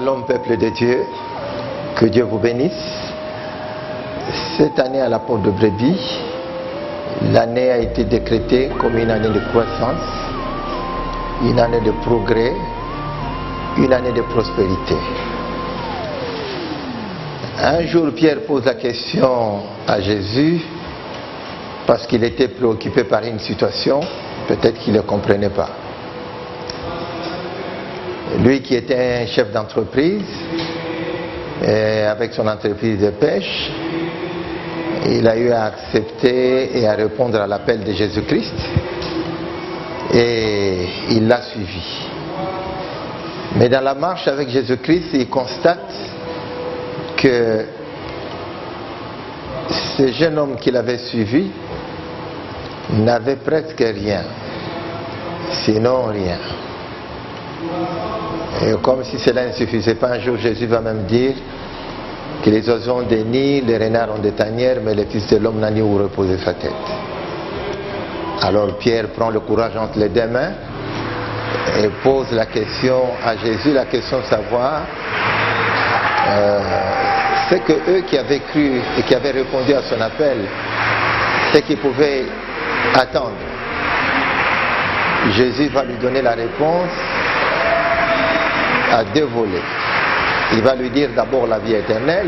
Shalom peuple de Dieu, que Dieu vous bénisse. Cette année à la Porte de Brebis, l'année a été décrétée comme une année de croissance, une année de progrès, une année de prospérité. Un jour, Pierre pose la question à Jésus parce qu'il était préoccupé par une situation, peut-être qu'il ne comprenait pas. Lui qui était un chef d'entreprise, avec son entreprise de pêche, il a eu à accepter et à répondre à l'appel de Jésus-Christ et il l'a suivi. Mais dans la marche avec Jésus-Christ, il constate que ce jeune homme qu'il avait suivi n'avait presque rien, sinon rien. Et comme si cela ne suffisait pas, un jour Jésus va même dire que les oiseaux ont des nids, les renards ont des tanières, mais le Fils de l'homme n'a ni où reposer sa tête. Alors Pierre prend le courage entre les deux mains et pose la question à Jésus, la question de savoir ce que eux qui avaient cru et qui avaient répondu à son appel, ce qu'ils pouvaient attendre. Jésus va lui donner la réponse à deux volets. Il va lui dire d'abord la vie éternelle,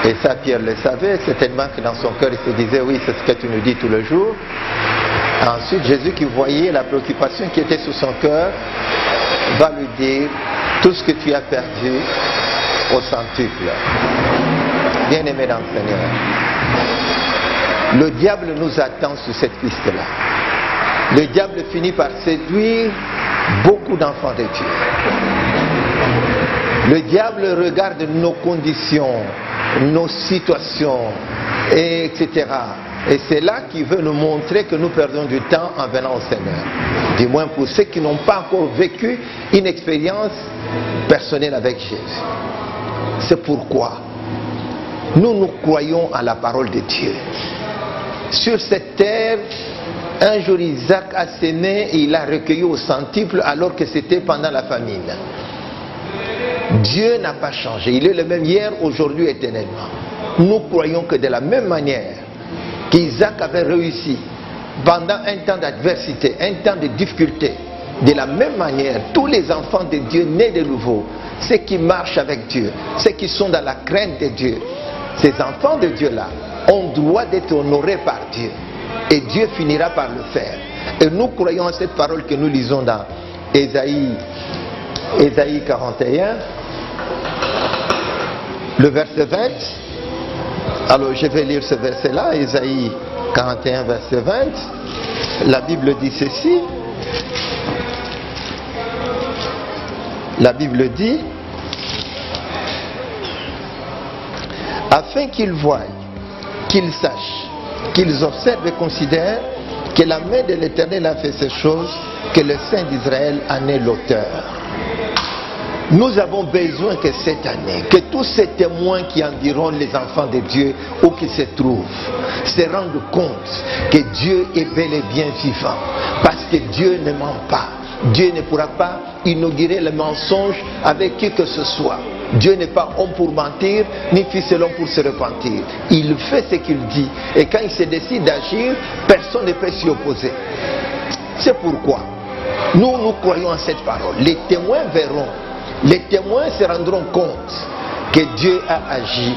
et ça Pierre le savait, certainement que dans son cœur il se disait oui, c'est ce que tu nous dis tous les jours. Ensuite Jésus qui voyait la préoccupation qui était sous son cœur va lui dire tout ce que tu as perdu au centuple. Bien aimé dans le Seigneur, le diable nous attend sur cette piste-là. Le diable finit par séduire beaucoup d'enfants de Dieu. Le diable regarde nos conditions, nos situations, etc. Et c'est là qu'il veut nous montrer que nous perdons du temps en venant au Seigneur. Du moins pour ceux qui n'ont pas encore vécu une expérience personnelle avec Jésus. C'est pourquoi nous croyons à la parole de Dieu. Sur cette terre, un jour Isaac a sémé et il a recueilli au centuple alors que c'était pendant la famine. Dieu n'a pas changé, il est le même hier, aujourd'hui, éternellement. Nous croyons que de la même manière qu'Isaac avait réussi pendant un temps d'adversité, un temps de difficulté, de la même manière, tous les enfants de Dieu nés de nouveau, ceux qui marchent avec Dieu, ceux qui sont dans la crainte de Dieu, ces enfants de Dieu-là ont droit d'être honorés par Dieu. Et Dieu finira par le faire. Et nous croyons à cette parole que nous lisons dans Ésaïe 41, le verset 20. Alors je vais lire ce verset-là, Ésaïe 41, verset 20. La Bible dit ceci. La Bible dit, afin qu'ils voient, qu'ils sachent, qu'ils observent et considèrent que la main de l'Éternel a fait ces choses, que le Saint d'Israël en est l'auteur. Nous avons besoin que cette année, que tous ces témoins qui environnent les enfants de Dieu où qu'ils se trouvent, se rendent compte que Dieu est bel et bien vivant. Parce que Dieu ne ment pas. Dieu ne pourra pas inaugurer le mensonge avec qui que ce soit. Dieu n'est pas homme pour mentir, ni fils de l'homme pour se repentir. Il fait ce qu'il dit. Et quand il se décide d'agir, personne ne peut s'y opposer. C'est pourquoi nous croyons en cette parole. Les témoins verront. Les témoins se rendront compte que Dieu a agi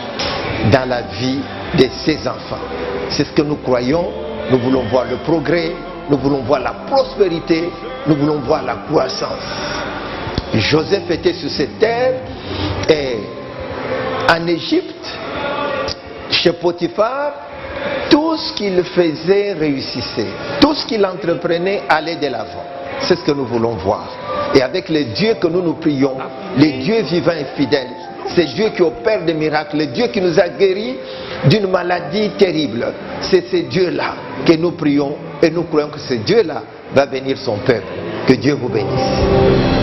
dans la vie de ses enfants. C'est ce que nous croyons. Nous voulons voir le progrès, nous voulons voir la prospérité, nous voulons voir la croissance. Joseph était sur cette terre et en Égypte, chez Potiphar, tout ce qu'il faisait réussissait. Tout ce qu'il entreprenait allait de l'avant. C'est ce que nous voulons voir. Et avec les dieux que nous prions, les dieux vivants et fidèles, c'est Dieu qui opère des miracles, le Dieu qui nous a guéris d'une maladie terrible. C'est ces dieux-là que nous prions et nous croyons que ce Dieu-là va bénir son peuple. Que Dieu vous bénisse.